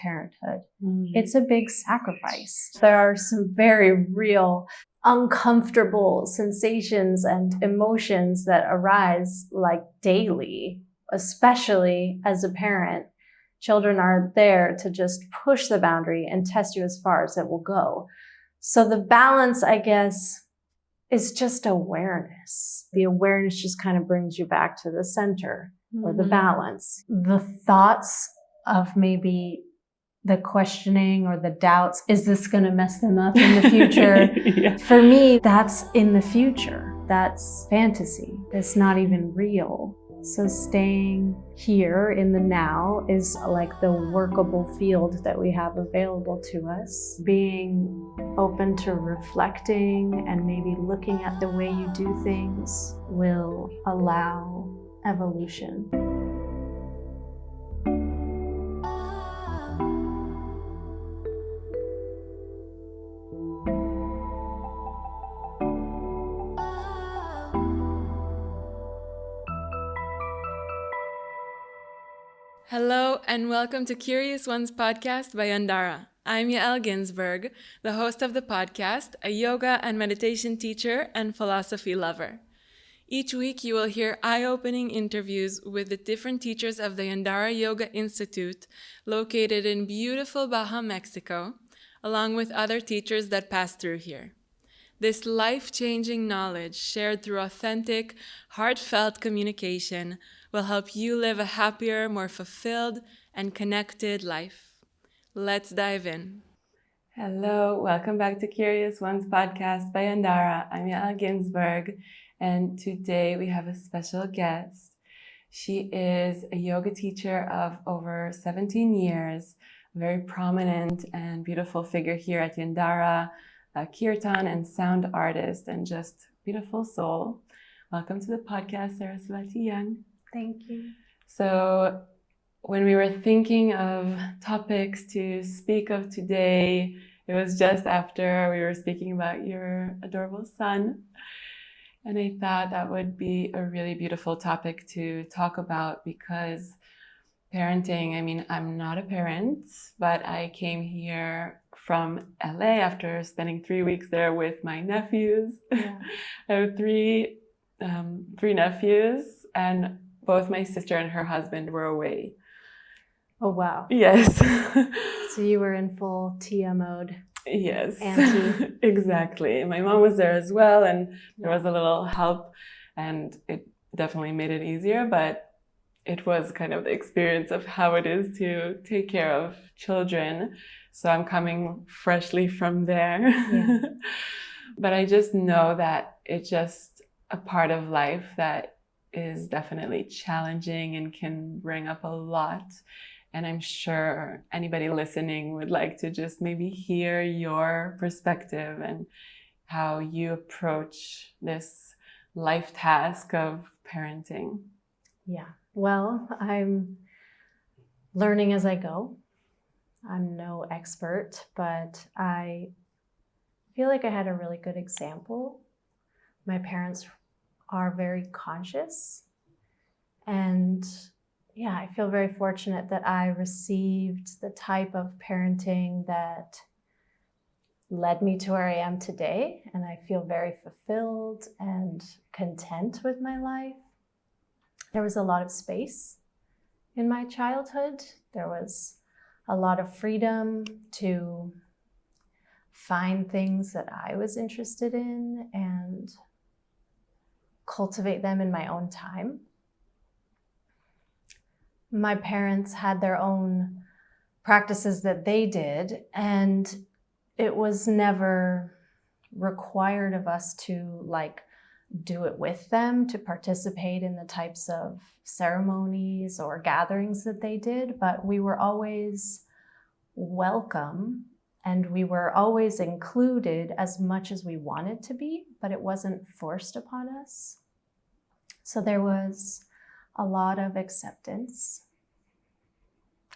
parenthood. It's a big sacrifice. There are some very real uncomfortable sensations and emotions that arise like daily, especially as a parent. Children are there to just push the boundary and test you as far as it will go. So the balance, I guess, is just awareness. The awareness just kind of brings you back to the center or the balance. The thoughts of maybe the questioning or the doubts, is this going to mess them up in the future? Yeah. For me, that's in the future. That's fantasy. It's not even real. So staying here in the now is like the workable field that we have available to us. Being open to reflecting and maybe looking at the way you do things will allow evolution. Hello and welcome to Curious Ones podcast by Yandara. I'm Yael Ginzburg, the host of the podcast, a yoga and meditation teacher and philosophy lover. Each week you will hear eye-opening interviews with the different teachers of the Yandara Yoga Institute located in beautiful Baja, Mexico, along with other teachers that pass through here. This life-changing knowledge shared through authentic, heartfelt communication will help you live a happier, more fulfilled, and connected life. Let's dive in. Hello, welcome back to Curious Ones podcast by Yandara. I'm Yael Ginzburg, and today we have a special guest. She is a yoga teacher of over 17 years, a very prominent and beautiful figure here at Yandara, a kirtan and sound artist, and just beautiful soul. Welcome to the podcast, Saraswati Young. Thank you. So when we were thinking of topics to speak of today, it was just after we were speaking about your adorable son. And I thought that would be a really beautiful topic to talk about because parenting, I mean, I'm not a parent, but I came here from LA after spending 3 weeks there with my nephews. Yeah. I have three nephews, and both my sister and her husband were away. Oh, wow. Yes. So you were in full Tia mode. Yes. Auntie. Exactly. My mom was there as well, and there was a little help, and it definitely made it easier, but it was kind of the experience of how it is to take care of children. So I'm coming freshly from there. Yeah. But I just know that it's just a part of life that is definitely challenging and can bring up a lot. And I'm sure anybody listening would like to just maybe hear your perspective and how you approach this life task of parenting. Yeah. Well, I'm learning as I go. I'm no expert, but I feel like I had a really good example. My parents are very conscious, and yeah, I feel very fortunate that I received the type of parenting that led me to where I am today, and I feel very fulfilled and content with my life. There was a lot of space in my childhood. There was a lot of freedom to find things that I was interested in and cultivate them in my own time. My parents had their own practices that they did, and it was never required of us to do it with them, to participate in the types of ceremonies or gatherings that they did, but we were always welcome and we were always included as much as we wanted to be, but it wasn't forced upon us. So there was a lot of acceptance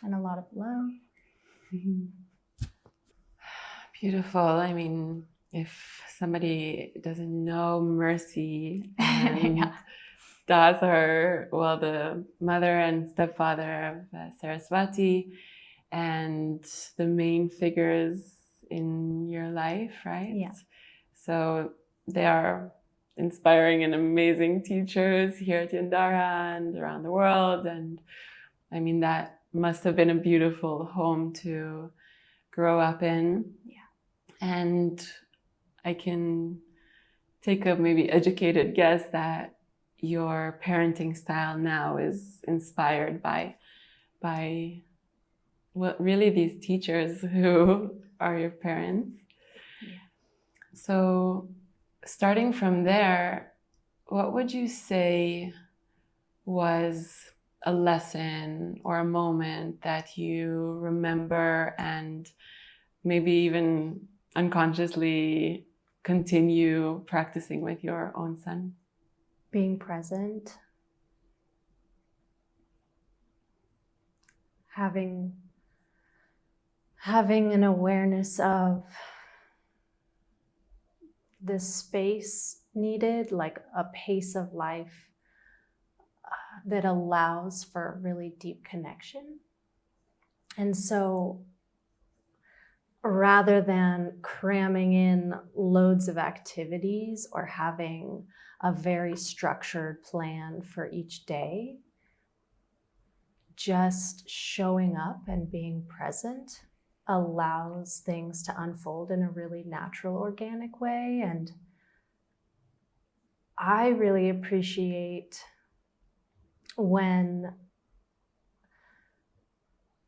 and a lot of love. Beautiful. I mean, if somebody doesn't know Mercy and Yeah. Daz are, well, the mother and stepfather of Saraswati, and the main figures in your life, right? Yeah. So they are inspiring and amazing teachers here at Yandara and around the world. And I mean, that must have been a beautiful home to grow up in. Yeah. And I can take a maybe educated guess that your parenting style now is inspired by what really these teachers who are your parents. Yeah. So starting from there, what would you say was a lesson or a moment that you remember and maybe even unconsciously continue practicing with your own son? Being present, having an awareness of the space needed, like a pace of life that allows for really deep connection. And so rather than cramming in loads of activities or having a very structured plan for each day, just showing up and being present allows things to unfold in a really natural, organic way. And I really appreciate when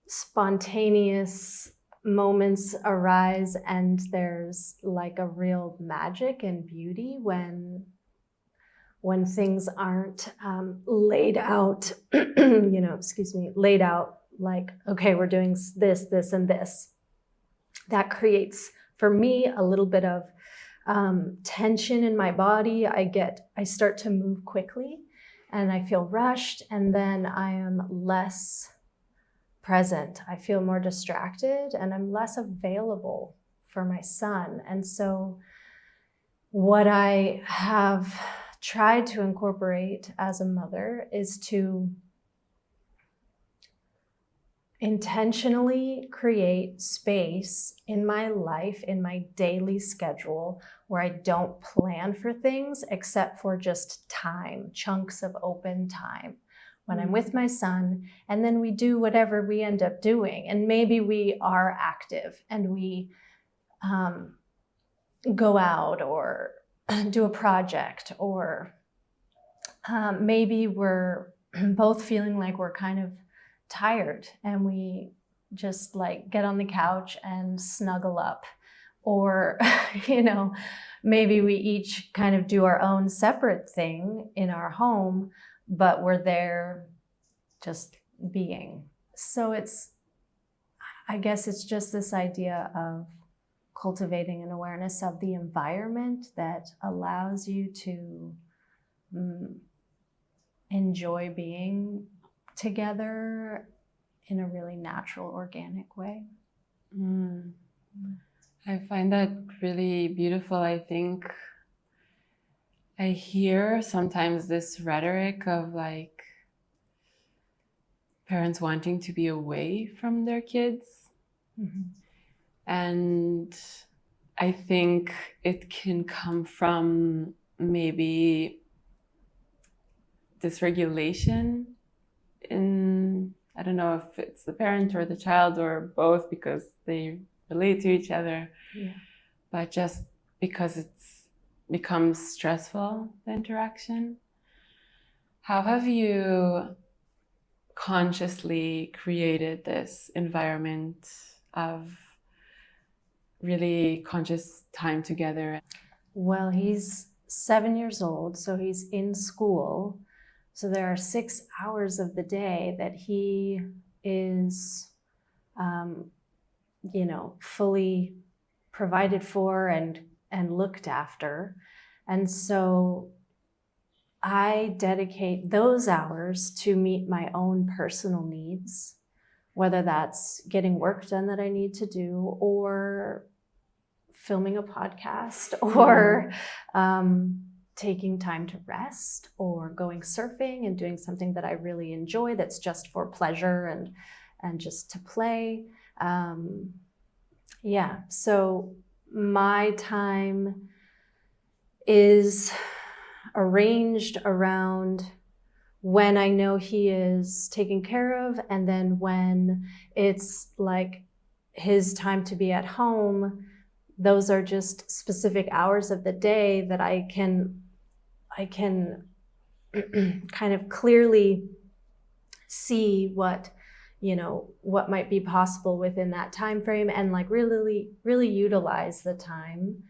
spontaneous moments arise and there's like a real magic and beauty when things aren't laid out, laid out like, okay, we're doing this, this, and this. That creates, for me, a little bit of tension in my body. I start to move quickly and I feel rushed, and then I am less present. I feel more distracted and I'm less available for my son. And so what I have tried to incorporate as a mother is to intentionally create space in my life, in my daily schedule, where I don't plan for things except for just time, chunks of open time when I'm with my son. And then we do whatever we end up doing. And maybe we are active and we go out or do a project, or maybe we're both feeling like we're kind of tired and we just like get on the couch and snuggle up, or maybe we each kind of do our own separate thing in our home, but we're there just being. So I guess it's just this idea of cultivating an awareness of the environment that allows you to enjoy being together in a really natural, organic way. I find that really beautiful. I think I hear sometimes this rhetoric of like parents wanting to be away from their kids. And I think it can come from maybe dysregulation in, I don't know if it's the parent or the child or both, because they relate to each other, but just because it's becomes stressful, the interaction. How have you consciously created this environment of really conscious time together? Well, he's 7 years old, so he's in school. So there are 6 hours of the day that he is, fully provided for and looked after. And so I dedicate those hours to meet my own personal needs, whether that's getting work done that I need to do, or filming a podcast, or taking time to rest, or going surfing and doing something that I really enjoy that's just for pleasure and just to play. Yeah, so my time is arranged around when I know he is taken care of, and then when it's like his time to be at home. Those are just specific hours of the day that I can kind of clearly see what might be possible within that time frame, and like really utilize the time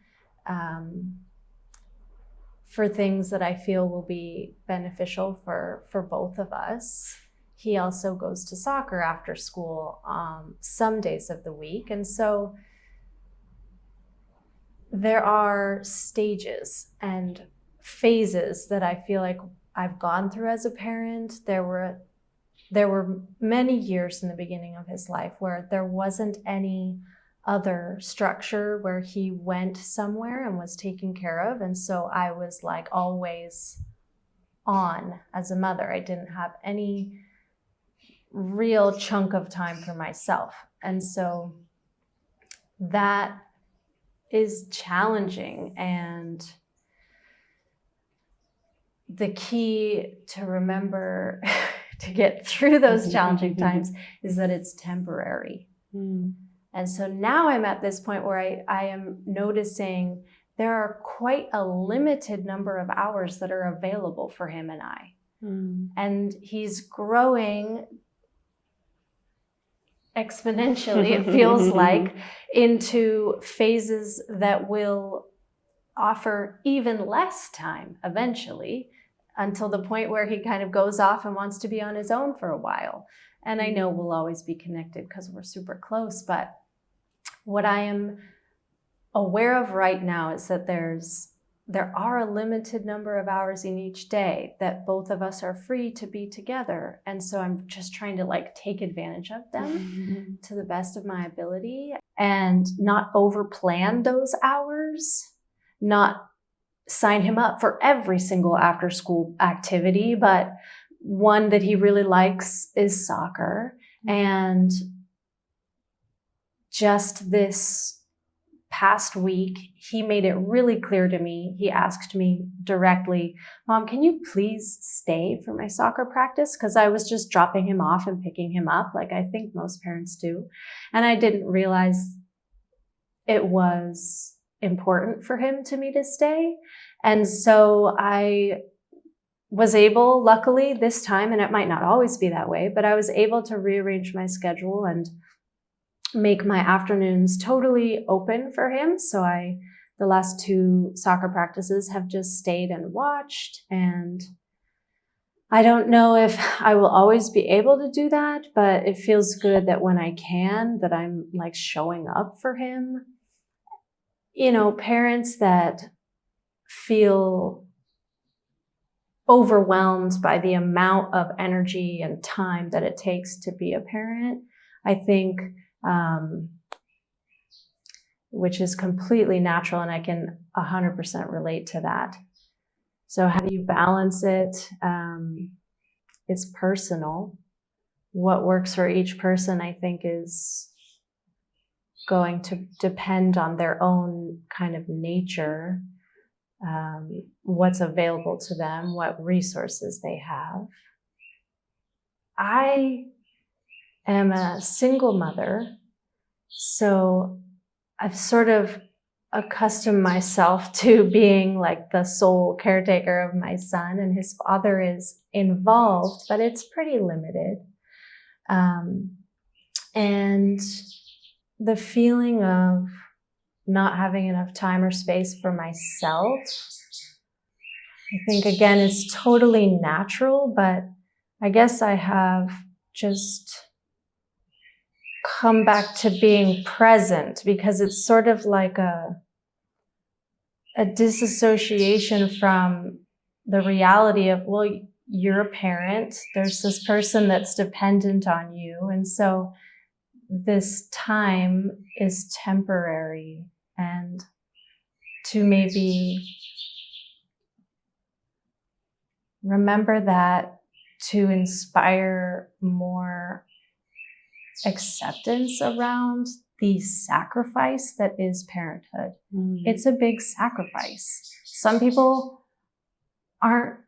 for things that I feel will be beneficial for both of us. He also goes to soccer after school some days of the week, and so there are stages and phases that I feel like I've gone through as a parent. There were many years in the beginning of his life where there wasn't any other structure where he went somewhere and was taken care of. And so I was like always on as a mother. I didn't have any real chunk of time for myself. And so that is challenging. And the key to remember to get through those challenging times is that it's temporary. And so now I'm at this point where I am noticing there are quite a limited number of hours that are available for him and I. And he's growing exponentially, it feels like, into phases that will offer even less time eventually, until the point where he kind of goes off and wants to be on his own for a while. And I know we'll always be connected because we're super close, but what I am aware of right now is that there are a limited number of hours in each day that both of us are free to be together. And so I'm just trying to like take advantage of them to the best of my ability, and not overplan those hours, not sign him up for every single after school activity, but one that he really likes is soccer. And just this past week, he made it really clear to me. He asked me directly, "Mom, can you please stay for my soccer practice?" Because I was just dropping him off and picking him up, like I think most parents do. And I didn't realize it was important for him to me to stay. And so I was able, luckily this time, and it might not always be that way, but I was able to rearrange my schedule and make my afternoons totally open for him. So the last 2 soccer practices have just stayed and watched. And I don't know if I will always be able to do that, but it feels good that when I can, that I'm like showing up for him. You know, parents that feel overwhelmed by the amount of energy and time that it takes to be a parent, I think, which is completely natural, and I can 100% relate to that. So how do you balance it? It's personal. What works for each person, I think, is going to depend on their own kind of nature, what's available to them, what resources they have. I am a single mother, so I've sort of accustomed myself to being like the sole caretaker of my son, and his father is involved, but it's pretty limited. And the feeling of not having enough time or space for myself, I think, again, is totally natural, but I guess I have just come back to being present, because it's sort of like a disassociation from the reality of, well, you're a parent, there's this person that's dependent on you, and so this time is temporary. And to maybe remember that, to inspire more acceptance around the sacrifice that is parenthood. It's a big sacrifice. Some people aren't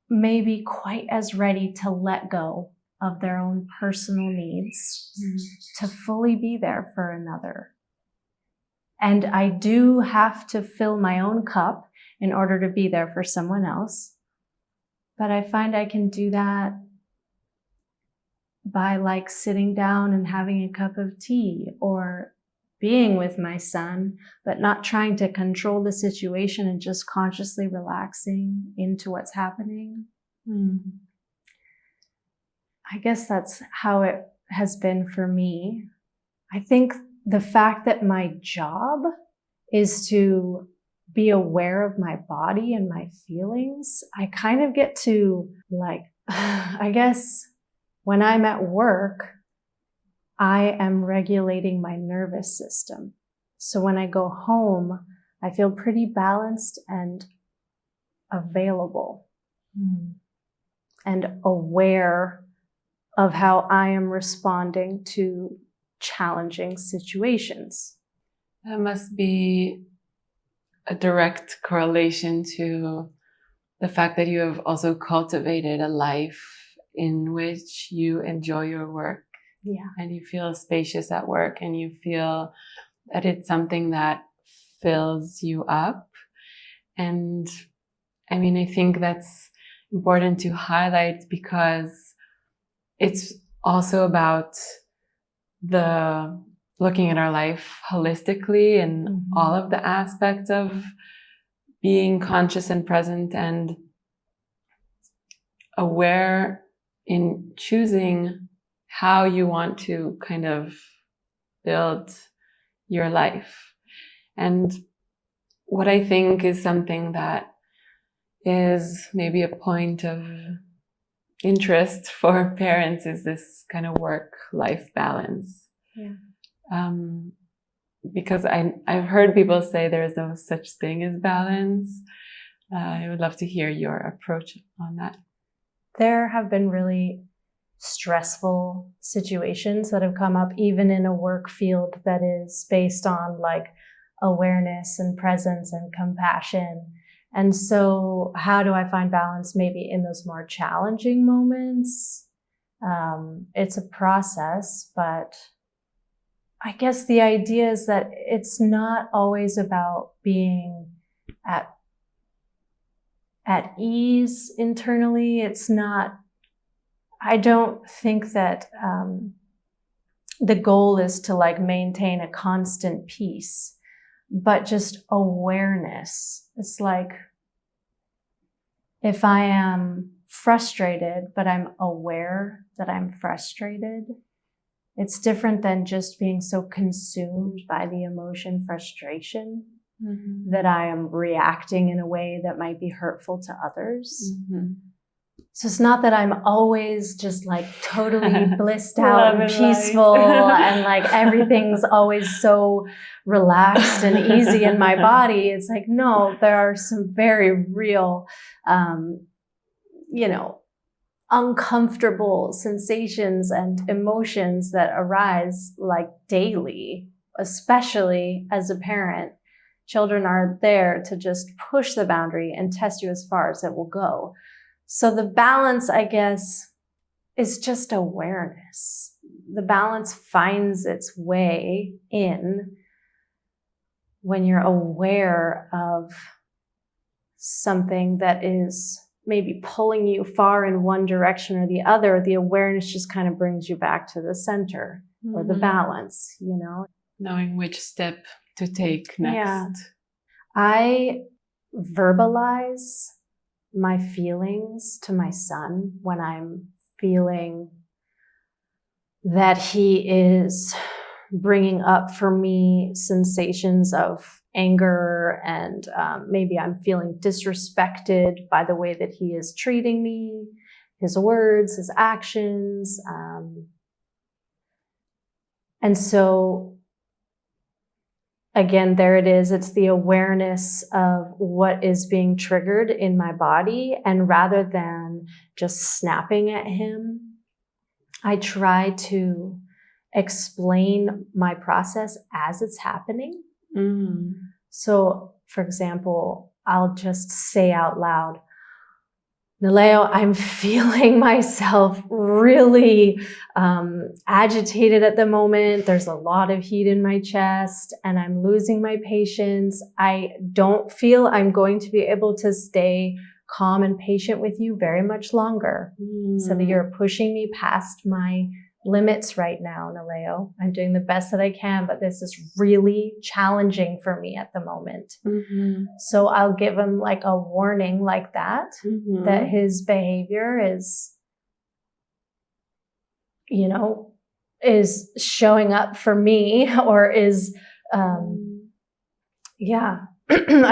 maybe quite as ready to let go of their own personal needs to fully be there for another. And I do have to fill my own cup in order to be there for someone else. But I find I can do that by like sitting down and having a cup of tea, or being with my son, but not trying to control the situation and just consciously relaxing into what's happening. I guess that's how it has been for me. I think the fact that my job is to be aware of my body and my feelings, I kind of get to like, I guess when I'm at work, I am regulating my nervous system. So when I go home, I feel pretty balanced and available and aware of how I am responding to challenging situations. That must be a direct correlation to the fact that you have also cultivated a life in which you enjoy your work. Yeah. And you feel spacious at work, and you feel that it's something that fills you up. And I mean, I think that's important to highlight because it's also about the looking at our life holistically and all of the aspects of being conscious and present and aware in choosing how you want to kind of build your life. And what I think is something that is maybe a point of interest for parents is this kind of work-life balance. Yeah. Because I've heard people say there's no such thing as balance. I would love to hear your approach on that. There have been really stressful situations that have come up, even in a work field that is based on like awareness and presence and compassion. And so how do I find balance maybe in those more challenging moments? It's a process, but I guess the idea is that it's not always about being at ease internally. It's not, I don't think that the goal is to like maintain a constant peace, but just awareness. It's like if I am frustrated, but I'm aware that I'm frustrated, it's different than just being so consumed by the emotion frustration that I am reacting in a way that might be hurtful to others. So it's not that I'm always just like totally blissed out and peaceful and like everything's always so relaxed and easy in my body. It's like, no, there are some very real, uncomfortable sensations and emotions that arise like daily, especially as a parent. Children are there to just push the boundary and test you as far as it will go. So the balance, I guess, is just awareness. The balance finds its way in when you're aware of something that is maybe pulling you far in one direction or the other. The awareness just kind of brings you back to the center or the balance, Knowing which step to take next. Yeah. I verbalize my feelings to my son when I'm feeling that he is bringing up for me sensations of anger and maybe I'm feeling disrespected by the way that he is treating me, his words, his actions. And so again, there it is. It's the awareness of what is being triggered in my body. And rather than just snapping at him, I try to explain my process as it's happening. So, for example, I'll just say out loud, Naleo, I'm feeling myself really agitated at the moment. There's a lot of heat in my chest and I'm losing my patience. I don't feel I'm going to be able to stay calm and patient with you very much longer. So that you're pushing me past my limits right now, Naleo. I'm doing the best that I can, but this is really challenging for me at the moment. So I'll give him like a warning like that, that his behavior is, you know, is showing up for me, or is, I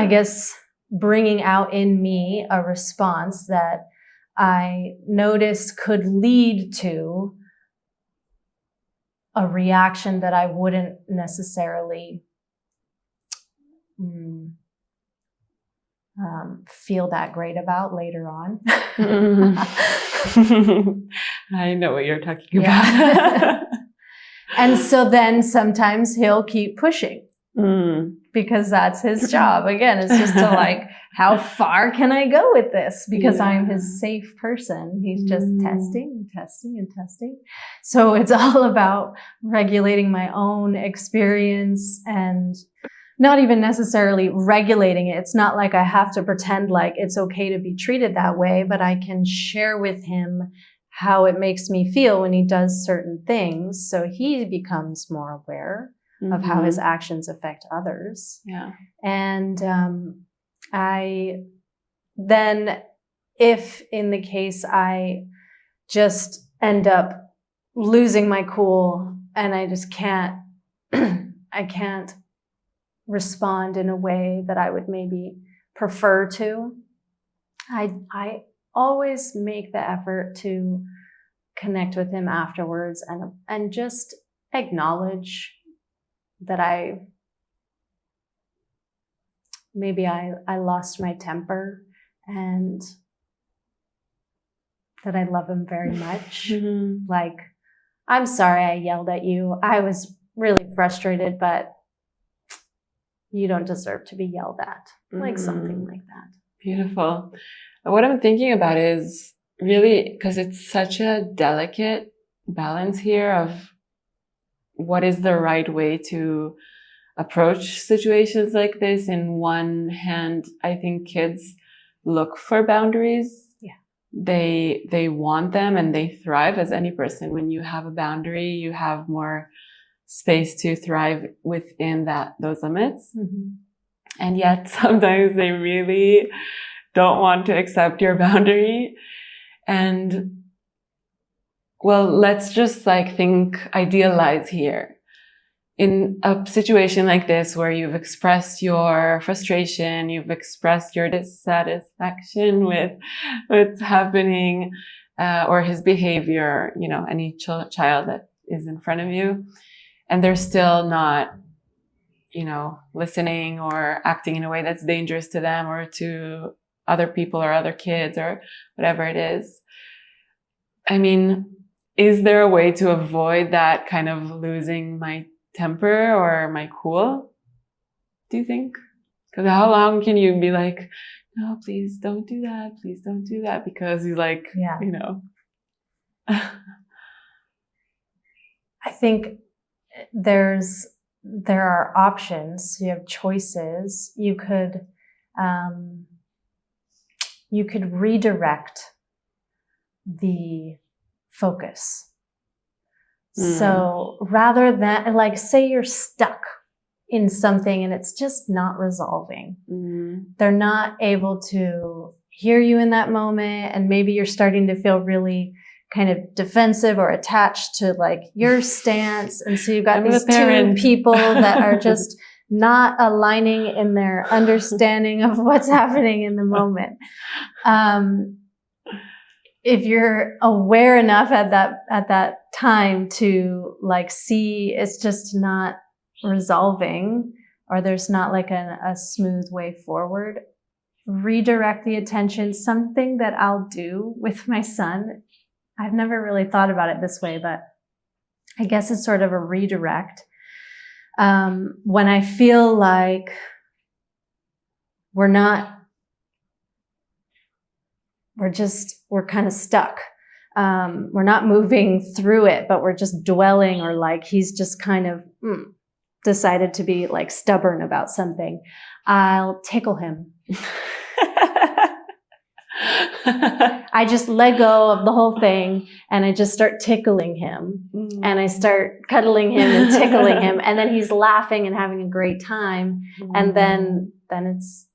guess bringing out in me a response that I notice could lead to a reaction that I wouldn't necessarily feel that great about later on. I know what you're talking about. And so then sometimes he'll keep pushing because that's his job. Again, it's just to like, how far can I go with this? Because I'm his safe person. He's just testing and testing and testing. So it's all about regulating my own experience and not even necessarily regulating it. It's not like I have to pretend like it's okay to be treated that way, but I can share with him how it makes me feel when he does certain things. So he becomes more aware of how his actions affect others. Yeah. And I then, if in the case I just end up losing my cool and I just can't, I can't respond in a way that I would maybe prefer to, I always make the effort to connect with him afterwards and just acknowledge that I lost my temper and that I love him very much. Like, I'm sorry I yelled at you. I was really frustrated, but you don't deserve to be yelled at. Like something like that. Beautiful. What I'm thinking about is really, because it's such a delicate balance here of what is the right way to approach situations like this. In one hand, I think kids look for boundaries. They want them and they thrive as any person. When you have a boundary, you have more space to thrive within those limits. And yet sometimes they really don't want to accept your boundary. And well, let's just idealize here. In a situation like this where you've expressed your frustration, you've expressed your dissatisfaction with what's happening, or his behavior, any child that is in front of you, and they're still not, listening or acting in a way that's dangerous to them or to other people or other kids or whatever it is. I mean, is there a way to avoid that kind of losing my temper or my cool, do you think? Because how long can you be like, no, please don't do that. Please don't do that. Because you I think there are options. You have choices. You could redirect the focus. So rather than say you're stuck in something and it's just not resolving, they're not able to hear you in that moment. And maybe you're starting to feel really kind of defensive or attached to your stance. And so you've got these two people that are just not aligning in their understanding of what's happening in the moment. If you're aware enough at that time to see it's just not resolving, or there's not a smooth way forward, redirect the attention. Something that I'll do with my son, I've never really thought about it this way, but I guess it's sort of a redirect. When I feel like we're kind of stuck. We're not moving through it, but we're just dwelling, or like he's just kind of decided to be like stubborn about something. I'll tickle him. I just let go of the whole thing and I just start tickling him, and I start cuddling him and tickling him, and then he's laughing and having a great time, and then it's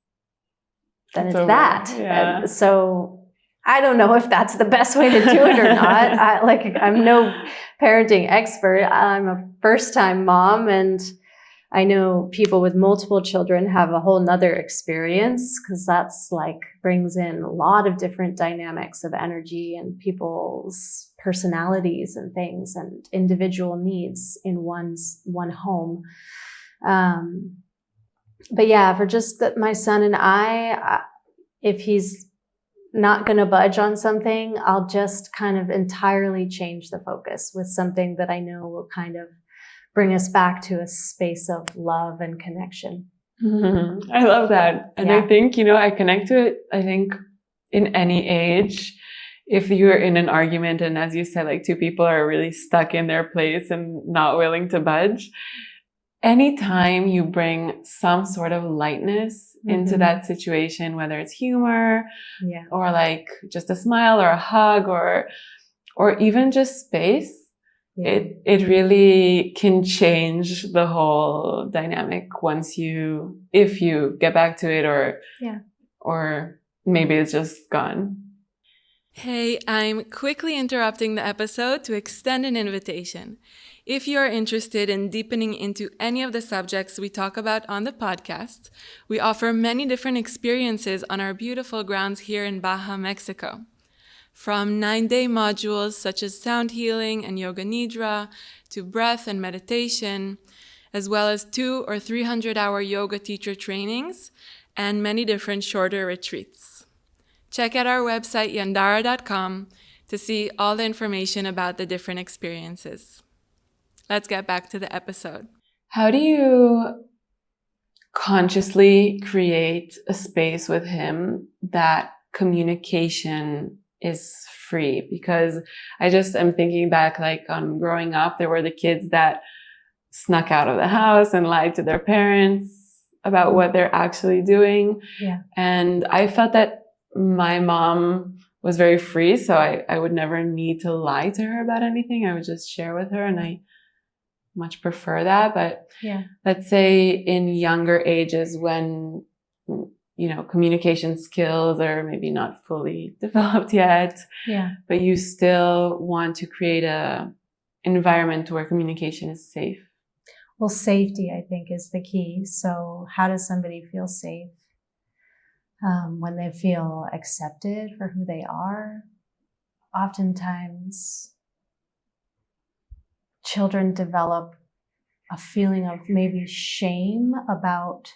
that. Yeah. And so I don't know if that's the best way to do it or not. I'm no parenting expert. I'm a first-time mom, and I know people with multiple children have a whole nother experience, because that's like brings in a lot of different dynamics of energy and people's personalities and things and individual needs in one home. But yeah, for just my son and I, if he's not going to budge on something, I'll just kind of entirely change the focus with something that I know will kind of bring us back to a space of love and connection. Mm-hmm. I love that. And I think, I connect to it, I think, in any age. If you're in an argument and, as you said, like two people are really stuck in their place and not willing to budge, anytime you bring some sort of lightness into that situation, whether it's humor or like just a smile or a hug or even just space, it really can change the whole dynamic if you get back to it, or maybe it's just gone. Hey, I'm quickly interrupting the episode to extend an invitation. If you are interested in deepening into any of the subjects we talk about on the podcast, we offer many different experiences on our beautiful grounds here in Baja, Mexico. From 9-day modules such as sound healing and yoga nidra, to breath and meditation, as well as 200 or 300-hour yoga teacher trainings, and many different shorter retreats. Check out our website, Yandara.com, to see all the information about the different experiences. Let's get back to the episode. How do you consciously create a space with him that communication is free? Because I just am thinking back, like on growing up, there were the kids that snuck out of the house and lied to their parents about what they're actually doing. Yeah. And I felt that my mom was very free, so I would never need to lie to her about anything. I would just share with her, and I much prefer that. But let's say in younger ages when communication skills are maybe not fully developed yet, but you still want to create a environment where communication is safe. Well, safety, I think, is the key. So how does somebody feel safe? When they feel accepted for who they are. Oftentimes, children develop a feeling of maybe shame about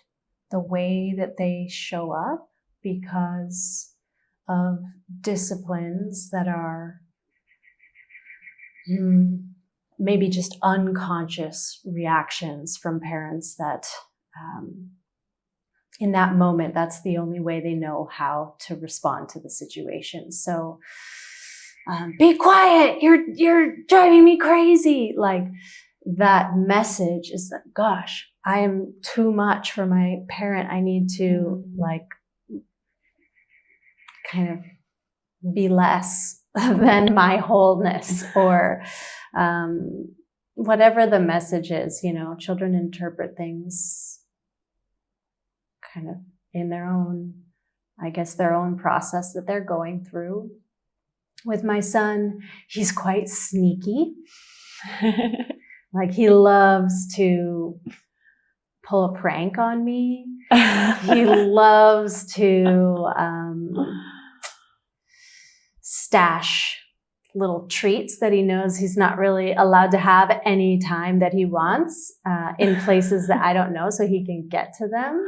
the way that they show up because of disciplines that are maybe just unconscious reactions from parents that in that moment, that's the only way they know how to respond to the situation. So, be quiet, you're driving me crazy. Like, that message is that, gosh, I am too much for my parent. I need to kind of be less than my wholeness, or whatever the message is. Children interpret things kind of in their own process that they're going through. With my son, he's quite sneaky. Like, he loves to pull a prank on me. He loves to stash little treats that he knows he's not really allowed to have any time that he wants in places that I don't know, so he can get to them.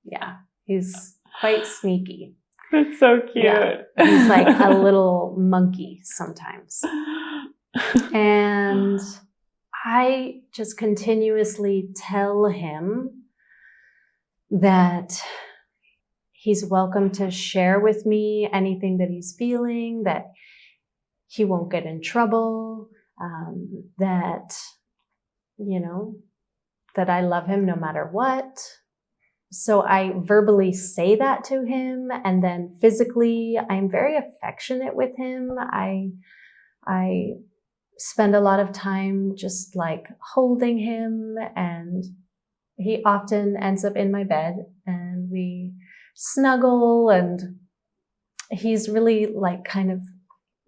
Yeah, he's quite sneaky. That's so cute. Yeah. He's like a little monkey sometimes. And I just continuously tell him that he's welcome to share with me anything that he's feeling, that he won't get in trouble, that, that I love him no matter what. So I verbally say that to him, and then physically, I'm very affectionate with him. I spend a lot of time just like holding him, and he often ends up in my bed and we snuggle, and he's really like kind of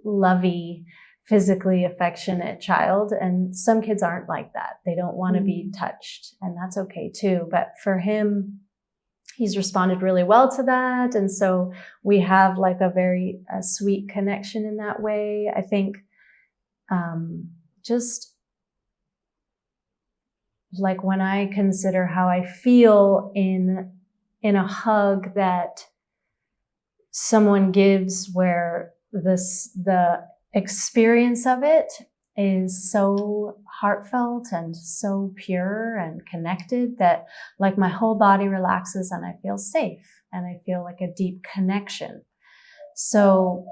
lovey, physically affectionate child. And some kids aren't like that. They don't want to be touched, and that's okay too. But for him, he's responded really well to that. And so we have like a very sweet connection in that way. I think just like when I consider how I feel in a hug that someone gives, where the experience of it is so heartfelt and so pure and connected, that like my whole body relaxes and I feel safe and I feel like a deep connection. So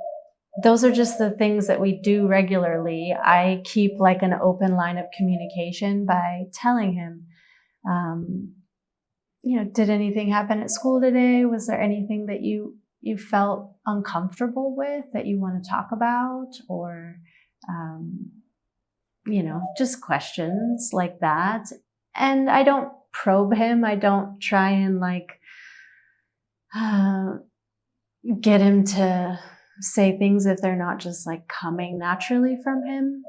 those are just the things that we do regularly. I keep like an open line of communication by telling him, did anything happen at school today? Was there anything that you felt uncomfortable with that you want to talk about? Or, just questions like that. And I don't probe him. I don't try and get him to say things if they're not just like coming naturally from him.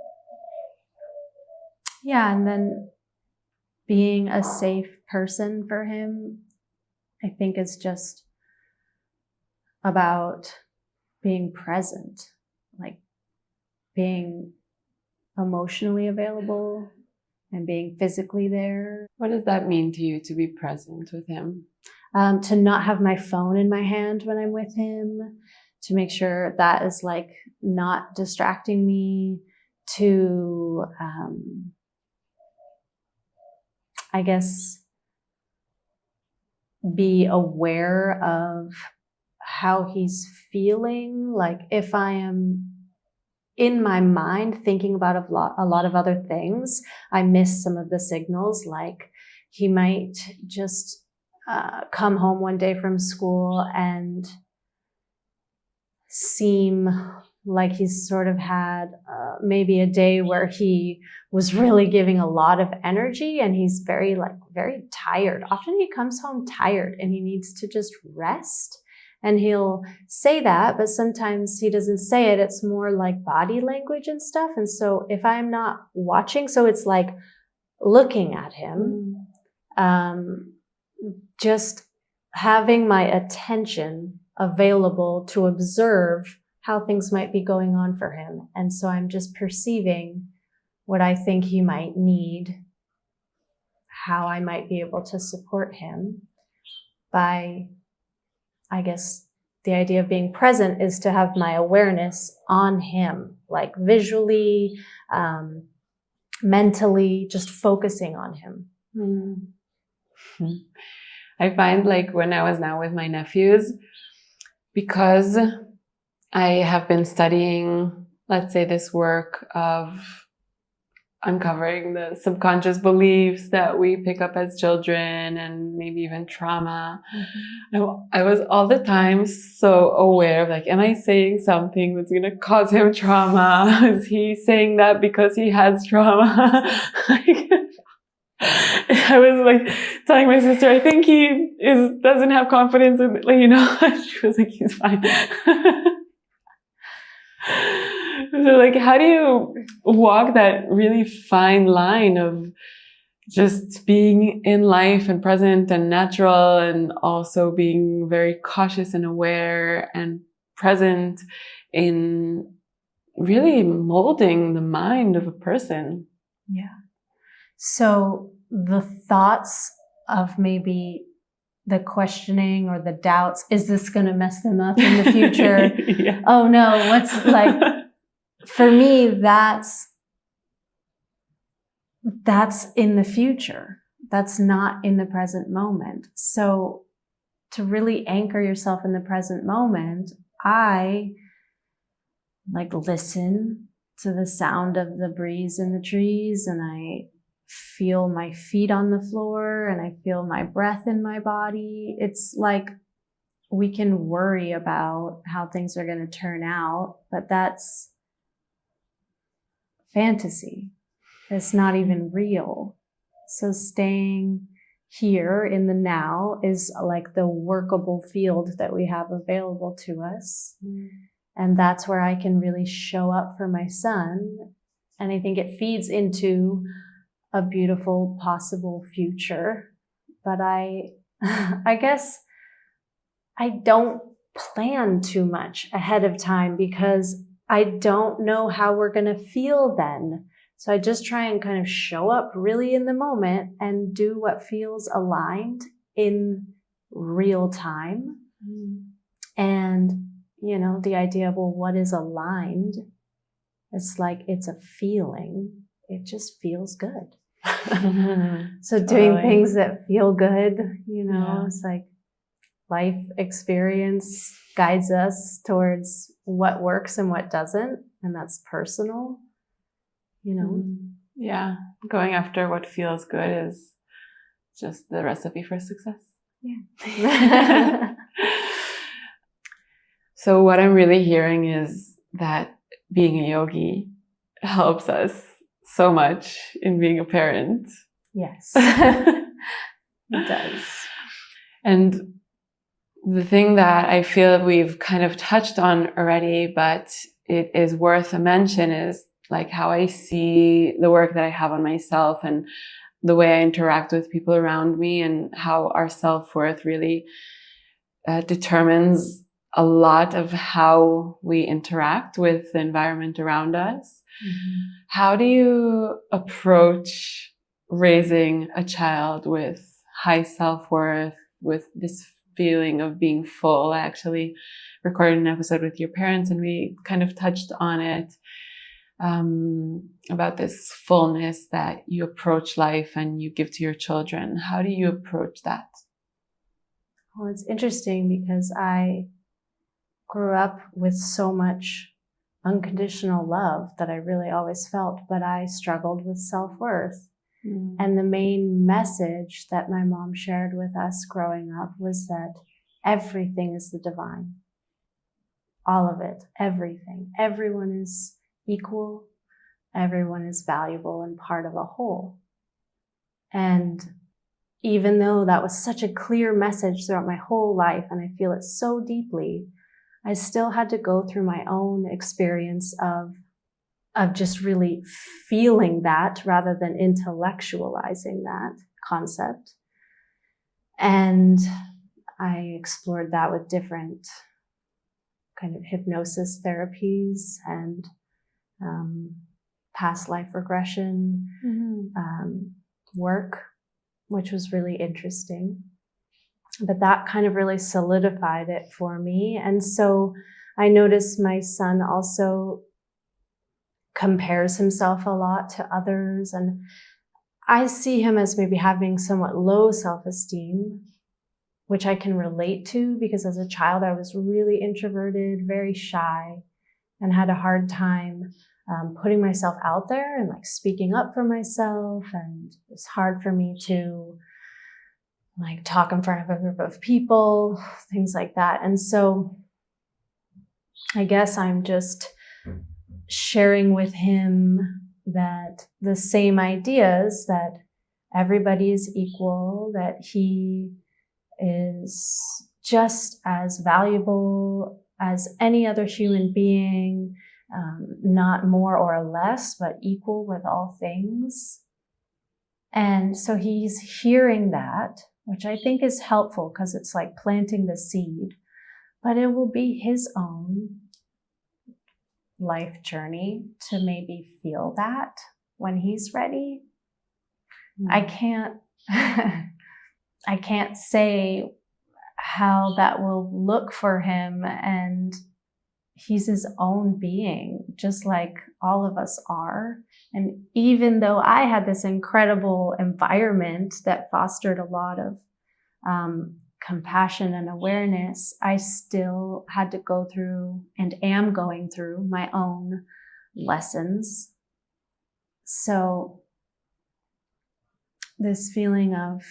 Yeah. And then being a safe person for him, I think, is just about being present, like being emotionally available and being physically there. What does that mean to you, to be present with him? To not have my phone in my hand when I'm with him, to make sure that is like not distracting me, to, I guess, be aware of how he's feeling. Like if I am in my mind thinking about a lot of other things, I miss some of the signals. Like he might just come home one day from school and seem like he's sort of had maybe a day where he was really giving a lot of energy, and he's very tired. Often he comes home tired and he needs to just rest. And he'll say that, but sometimes he doesn't say it. It's more like body language and stuff. And so if I'm not watching, so it's like looking at him, just having my attention available to observe how things might be going on for him. And so I'm just perceiving what I think he might need, how I might be able to support him by, I guess the idea of being present is to have my awareness on him, like visually, mentally, just focusing on him. Mm-hmm. I find like when I was now with my nephews, because I have been studying, let's say, this work of uncovering the subconscious beliefs that we pick up as children and maybe even trauma. Mm-hmm. I was all the time so aware of like, am I saying something that's going to cause him trauma? Is he saying that because he has trauma? I was like telling my sister, I think he doesn't have confidence in, she was like, he's fine. So like, how do you walk that really fine line of just being in life and present and natural, and also being very cautious and aware and present in really molding the mind of a person? Yeah. So the thoughts of maybe the questioning or the doubts, is this going to mess them up in the future? Yeah. Oh no, what's like, for me, that's that's in the future. That's not in the present moment. So to really anchor yourself in the present moment, I listen to the sound of the breeze in the trees, and I feel my feet on the floor, and I feel my breath in my body. It's like we can worry about how things are going to turn out, but that's fantasy. It's not even real. So staying here in the now is like the workable field that we have available to us. And that's where I can really show up for my son. And I think it feeds into a beautiful possible future. But I guess I don't plan too much ahead of time because I don't know how we're going to feel then. So I just try and kind of show up really in the moment and do what feels aligned in real time. And, the idea of, well, what is aligned? It's like it's a feeling. It just feels good. So doing things that feel good, It's like life experience guides us towards what works and what doesn't. And that's personal. Yeah, going after what feels good is just the recipe for success. Yeah. So what I'm really hearing is that being a yogi helps us so much in being a parent. Yes, it does. And the thing that I feel we've kind of touched on already, but it is worth a mention, is like how I see the work that I have on myself and the way I interact with people around me, and how our self-worth really determines a lot of how we interact with the environment around us. Mm-hmm. How do you approach raising a child with high self-worth, with this feeling of being full? I actually recorded an episode with your parents and we kind of touched on it, about this fullness that you approach life and you give to your children. How do you approach that? Well, it's interesting because I grew up with so much unconditional love that I really always felt, but I struggled with self-worth. And the main message that my mom shared with us growing up was that everything is the divine. All of it, everything. Everyone is equal. Everyone is valuable and part of a whole. And even though that was such a clear message throughout my whole life, and I feel it so deeply, I still had to go through my own experience of just really feeling that rather than intellectualizing that concept. And I explored that with different kind of hypnosis therapies and past life regression work, which was really interesting. But that kind of really solidified it for me. And so I noticed my son also compares himself a lot to others. And I see him as maybe having somewhat low self-esteem, which I can relate to because as a child, I was really introverted, very shy, and had a hard time putting myself out there and speaking up for myself. And it's hard for me to talk in front of a group of people, things like that. And so I guess I'm just sharing with him that the same ideas, that everybody is equal, that he is just as valuable as any other human being, not more or less, but equal with all things. And so he's hearing that, which I think is helpful because it's like planting the seed, but it will be his own life journey to maybe feel that when he's ready. I can't say how that will look for him, and he's his own being, just like all of us are. And even though I had this incredible environment that fostered a lot of compassion and awareness, I still had to go through and am going through my own lessons. So this feeling of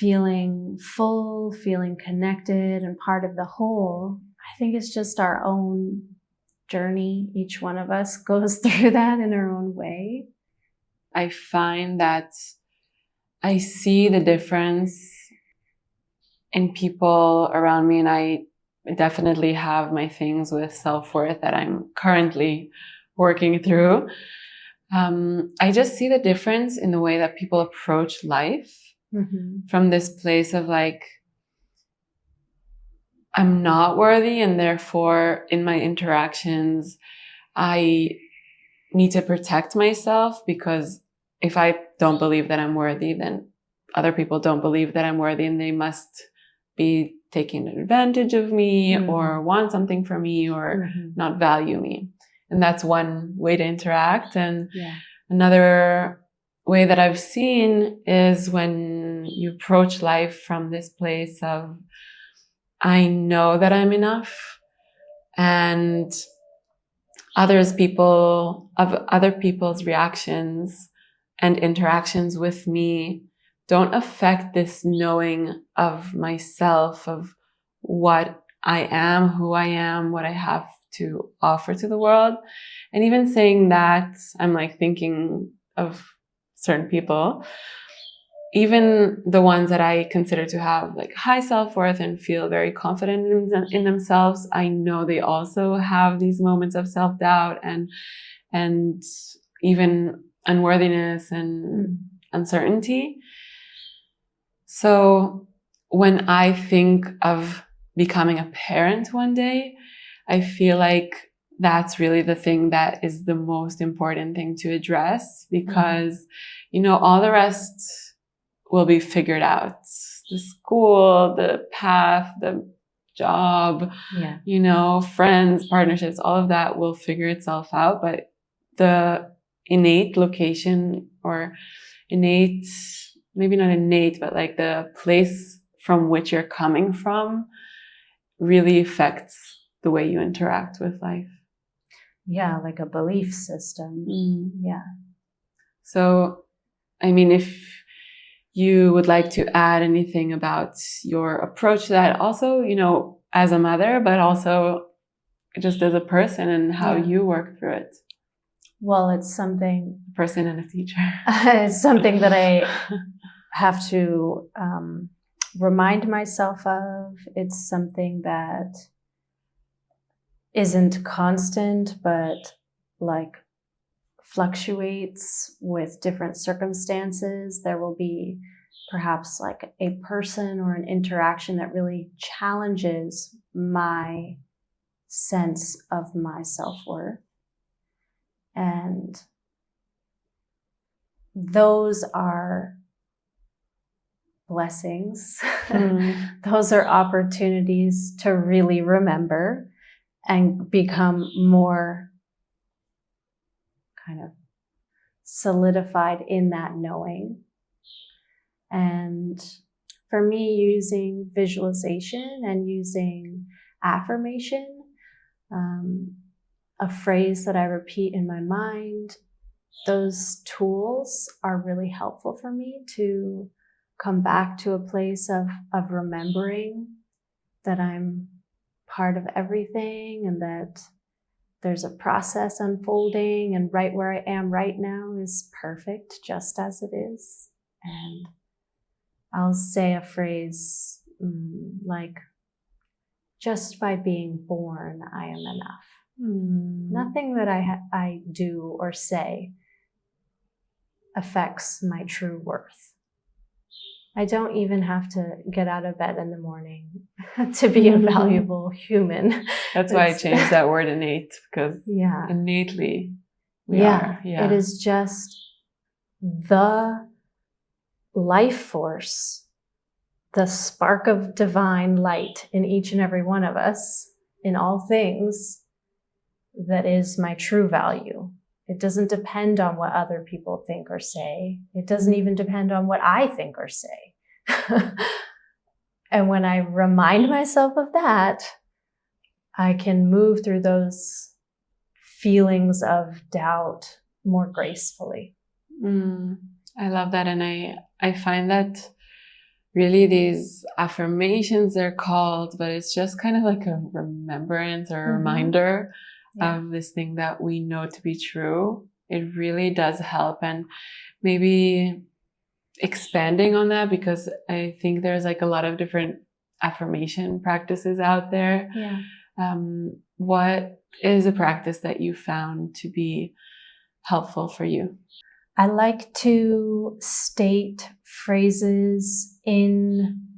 feeling full, feeling connected and part of the whole, I think it's just our own journey. Each one of us goes through that in our own way. I find that I see the difference in people around me, and I definitely have my things with self-worth that I'm currently working through. I just see the difference in the way that people approach life. Mm-hmm. From this place of like, I'm not worthy, and therefore in my interactions, I need to protect myself, because if I don't believe that I'm worthy, then other people don't believe that I'm worthy, and they must be taking advantage of me, mm-hmm. or want something from me, or mm-hmm. not value me. And that's one way to interact. And another way that I've seen is when you approach life from this place of, I know that I'm enough, and other people's reactions and interactions with me don't affect this knowing of myself, of what I am, who I am, what I have to offer to the world. And even saying that, I'm like thinking of certain people, even the ones that I consider to have like high self-worth and feel very confident in themselves, I know they also have these moments of self-doubt and even unworthiness and uncertainty. So when I think of becoming a parent one day, I feel like that's really the thing that is the most important thing to address, because, all the rest will be figured out. The school, the path, the job, friends, partnerships, all of that will figure itself out. But the innate location, or innate, maybe not innate, but like the place from which you're coming from really affects the way you interact with life. Yeah, like a belief system. Yeah. So, I mean, if you would like to add anything about your approach to that, also, as a mother, but also just as a person and how you work through it. Well, it's something... Person and a teacher. It's something that I have to remind myself of. It's something that isn't constant, but like fluctuates with different circumstances. There will be perhaps like a person or an interaction that really challenges my sense of my self-worth. And those are blessings. Those are opportunities to really remember and become more kind of solidified in that knowing. And for me, using visualization and using affirmation, a phrase that I repeat in my mind, those tools are really helpful for me to come back to a place of remembering that I'm part of everything, and that there's a process unfolding, and right where I am right now is perfect just as it is. And I'll say a phrase like, just by being born, I am enough. Nothing that I do or say affects my true worth. I don't even have to get out of bed in the morning to be a valuable human. That's why I changed that word innate, because innately we are. Yeah. It is just the life force, the spark of divine light in each and every one of us, in all things, that is my true value. It doesn't depend on what other people think or say. It doesn't even depend on what I think or say. And when I remind myself of that, I can move through those feelings of doubt more gracefully. I love that. And I find that really these affirmations, they're called, but it's just kind of like a remembrance or a reminder of this thing that we know to be true. It really does help. And maybe expanding on that, because I think there's like a lot of different affirmation practices out there. What is a practice that you found to be helpful for you? I like to state phrases in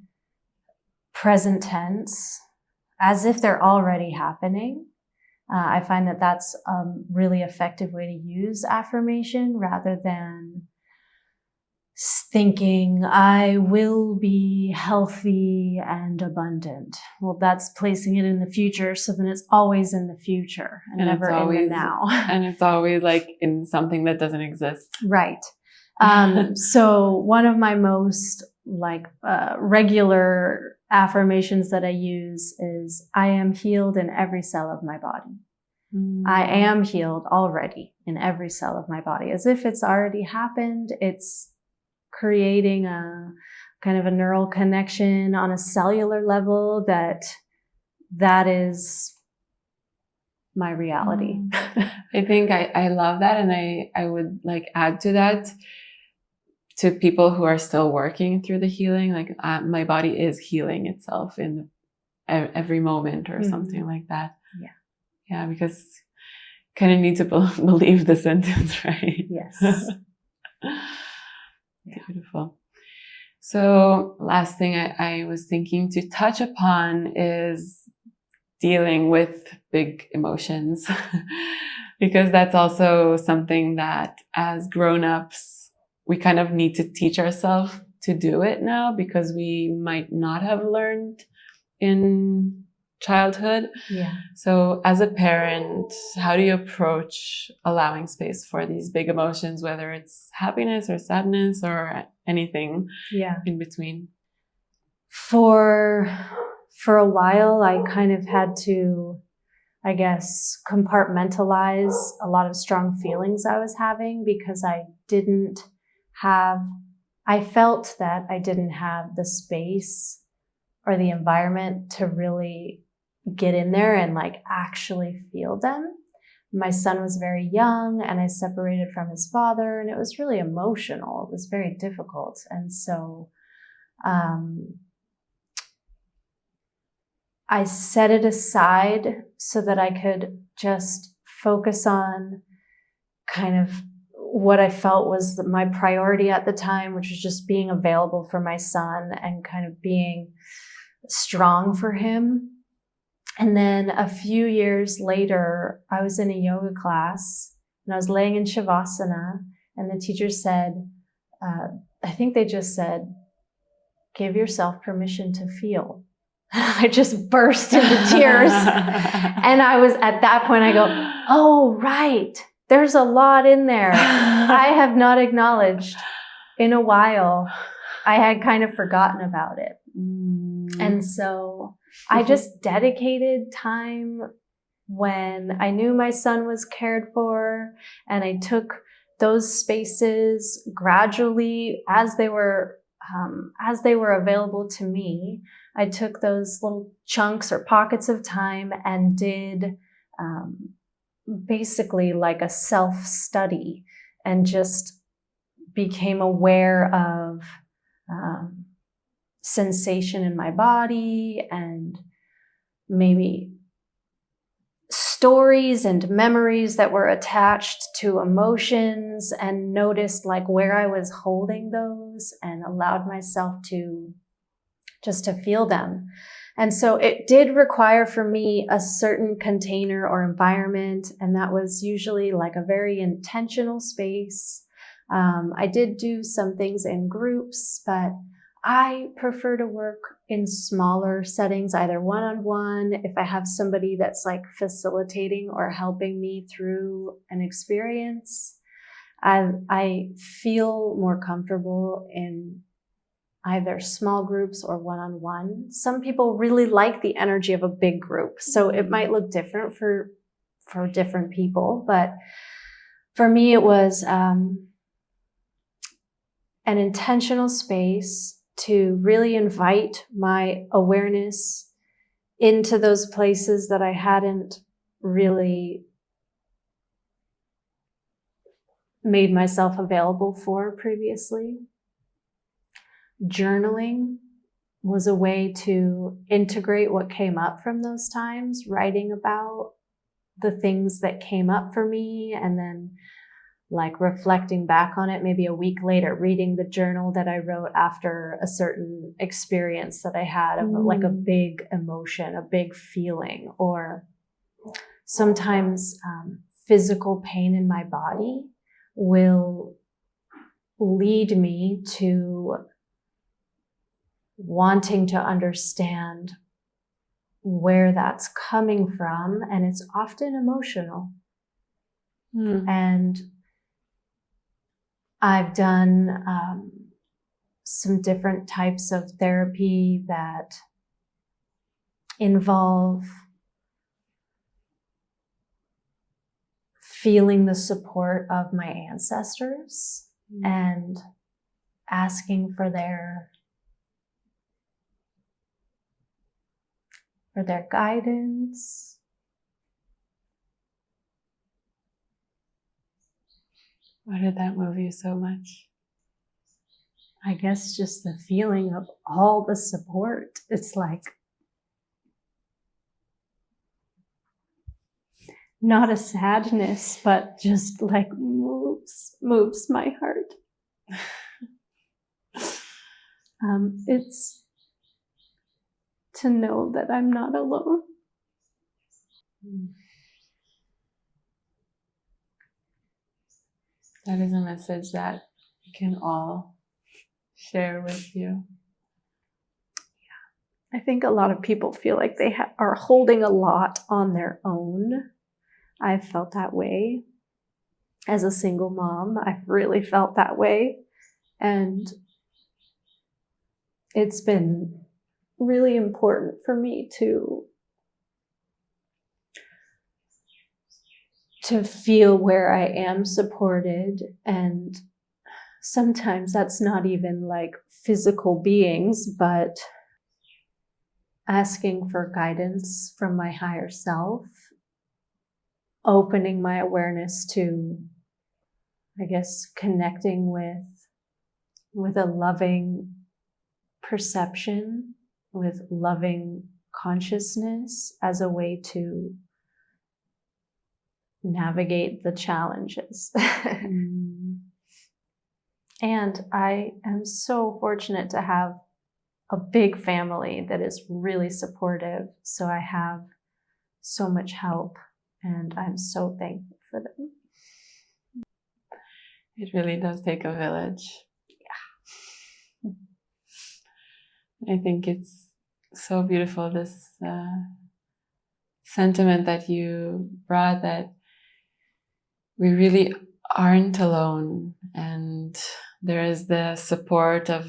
present tense as if they're already happening. I find that that's a really effective way to use affirmation rather than thinking, I will be healthy and abundant. Well, that's placing it in the future, so then it's always in the future and never in the now. And it's always like in something that doesn't exist. Right. So one of my most regular affirmations that I use is, I am healed in every cell of my body. I am healed already in every cell of my body. As if it's already happened. It's creating a kind of a neural connection on a cellular level that is my reality. I think I love that. And I would like add to that, to people who are still working through the healing, like my body is healing itself in every moment or something like that. Yeah, because kind of need to believe the sentence, right? Yes. Beautiful. So last thing I was thinking to touch upon is dealing with big emotions, because that's also something that as grown-ups, we kind of need to teach ourselves to do it now, because we might not have learned in childhood. So as a parent, how do you approach allowing space for these big emotions, whether it's happiness or sadness or anything in between? For a while, I kind of had to, I guess, compartmentalize a lot of strong feelings I was having, because I felt that I didn't have the space or the environment to really get in there and actually feel them. My son was very young and I separated from his father, and it was really emotional. It was very difficult. And so I set it aside so that I could just focus on kind of what I felt was my priority at the time, which was just being available for my son and kind of being strong for him. And then a few years later, I was in a yoga class and I was laying in Shavasana, and the teacher said, I think they just said, give yourself permission to feel. I just burst into tears. And I was at that point, I go, oh, right. There's a lot in there I have not acknowledged in a while. I had kind of forgotten about it. And so I just dedicated time when I knew my son was cared for, and I took those spaces gradually as they were available to me. I took those little chunks or pockets of time and did basically like a self-study, and just became aware of sensation in my body and maybe stories and memories that were attached to emotions, and noticed where I was holding those and allowed myself to just to feel them. And so it did require for me a certain container or environment, and that was usually a very intentional space. I did do some things in groups, but I prefer to work in smaller settings, either one-on-one, if I have somebody that's like facilitating or helping me through an experience, I feel more comfortable in either small groups or one-on-one. Some people really like the energy of a big group, so it might look different for different people. But for me, it was an intentional space to really invite my awareness into those places that I hadn't really made myself available for previously. Journaling was a way to integrate what came up from those times, writing about the things that came up for me, and then like reflecting back on it maybe a week later, reading the journal that I wrote after a certain experience that I had of like a big emotion, a big feeling, or sometimes physical pain in my body will lead me to wanting to understand where that's coming from, and it's often emotional. And I've done some different types of therapy that involve feeling the support of my ancestors and asking for their guidance. Why did that move you so much? I guess just the feeling of all the support. It's like not a sadness, but just like moves my heart. It's to know that I'm not alone. That is a message that we can all share with you. I think a lot of people feel like they are holding a lot on their own. I've felt that way. As a single mom, I've really felt that way. And it's been really important for me to feel where I am supported. And sometimes that's not even like physical beings, but asking for guidance from my higher self, opening my awareness to, I guess, connecting with a loving perception, with loving consciousness as a way to navigate the challenges. And I am so fortunate to have a big family that is really supportive. So I have so much help, and I'm so thankful for them. It really does take a village. Yeah. I think it's so beautiful, this sentiment that you brought, that we really aren't alone, and there is the support of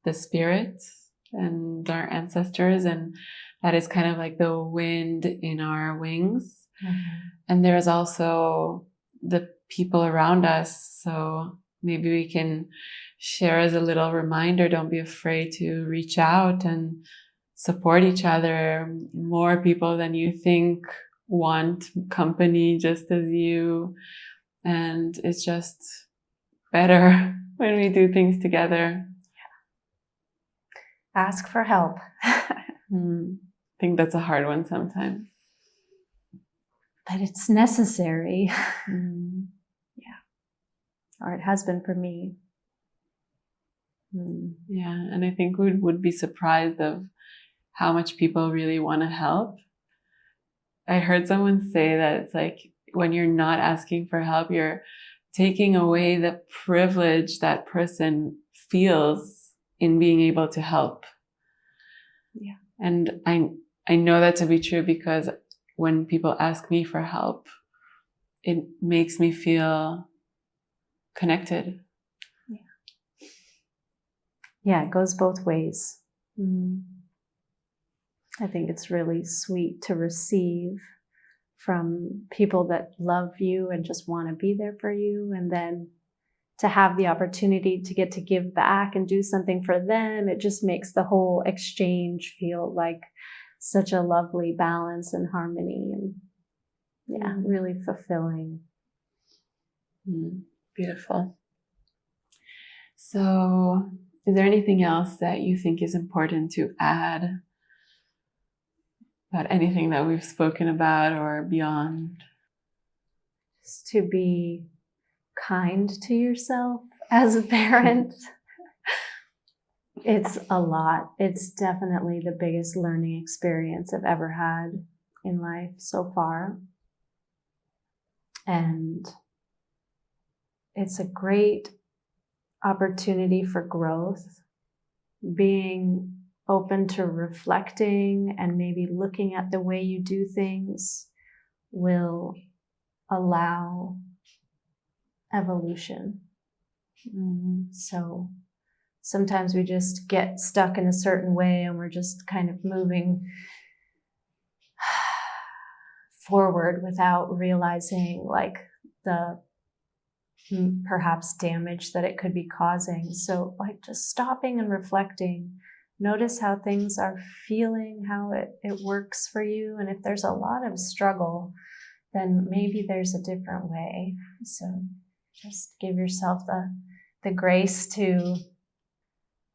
the spirit and our ancestors, and that is kind of like the wind in our wings. And there's also the people around us, so maybe we can share as a little reminder, don't be afraid to reach out and support each other. More people than you think want company just as you, and it's just better when we do things together. Ask for help. I think that's a hard one sometimes. But it's necessary. Yeah. Or it has been for me. Yeah, and I think we would be surprised of how much people really want to help. I heard someone say that it's like when you're not asking for help, you're taking away the privilege that person feels in being able to help. Yeah. And I know that to be true because when people ask me for help, it makes me feel connected. Yeah, it goes both ways. I think it's really sweet to receive from people that love you and just want to be there for you, and then to have the opportunity to get to give back and do something for them. It just makes the whole exchange feel like such a lovely balance and harmony, and really fulfilling. Beautiful. So, is there anything else that you think is important to add about anything that we've spoken about or beyond? Just to be kind to yourself as a parent. It's a lot. It's definitely the biggest learning experience I've ever had in life so far. And it's a great opportunity for growth, being open to reflecting and maybe looking at the way you do things will allow evolution. So sometimes we just get stuck in a certain way and we're just kind of moving forward without realizing like the perhaps damage that it could be causing. So like just stopping and reflecting, notice how things are feeling, how it works for you. And if there's a lot of struggle, then maybe there's a different way. So just give yourself the grace to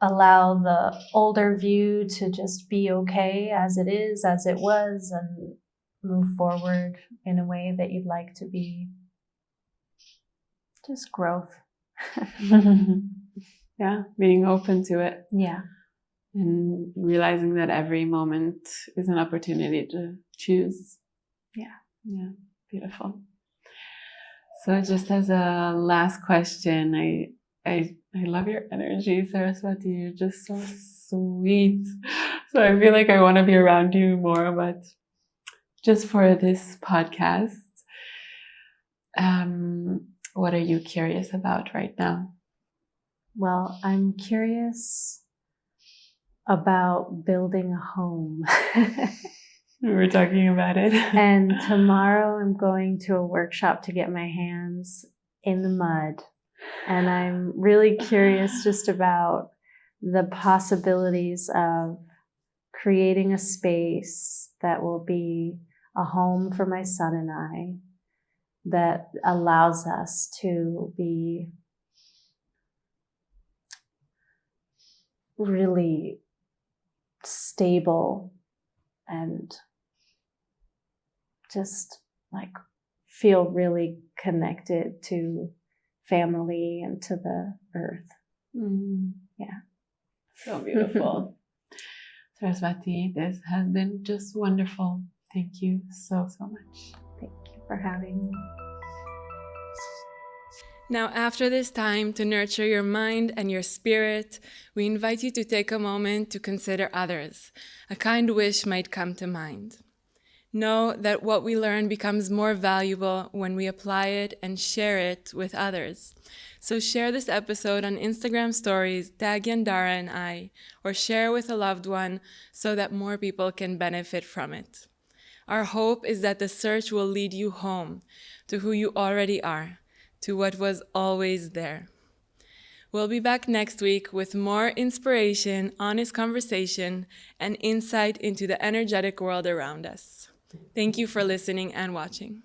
allow the older view to just be okay as it is, as it was, and move forward in a way that you'd like to be. Just growth. Yeah, being open to it. Yeah. And realizing that every moment is an opportunity to choose. Yeah, beautiful. So just as a last question, I love your energy, Saraswati. You're just so sweet. So I feel like I want to be around you more, but just for this podcast, what are you curious about right now? Well, I'm curious about building a home. We were talking about it. And tomorrow I'm going to a workshop to get my hands in the mud. And I'm really curious just about the possibilities of creating a space that will be a home for my son and I, that allows us to be really stable and just like feel really connected to family and to the earth. Yeah. So beautiful. Saraswati, this has been just wonderful. Thank you so much. Thank you for having me. Now, after this time to nurture your mind and your spirit, we invite you to take a moment to consider others. A kind wish might come to mind. Know that what we learn becomes more valuable when we apply it and share it with others. So share this episode on Instagram stories, tag Yandara and I, or share with a loved one so that more people can benefit from it. Our hope is that the search will lead you home, to who you already are, to what was always there. We'll be back next week with more inspiration, honest conversation, and insight into the energetic world around us. Thank you for listening and watching.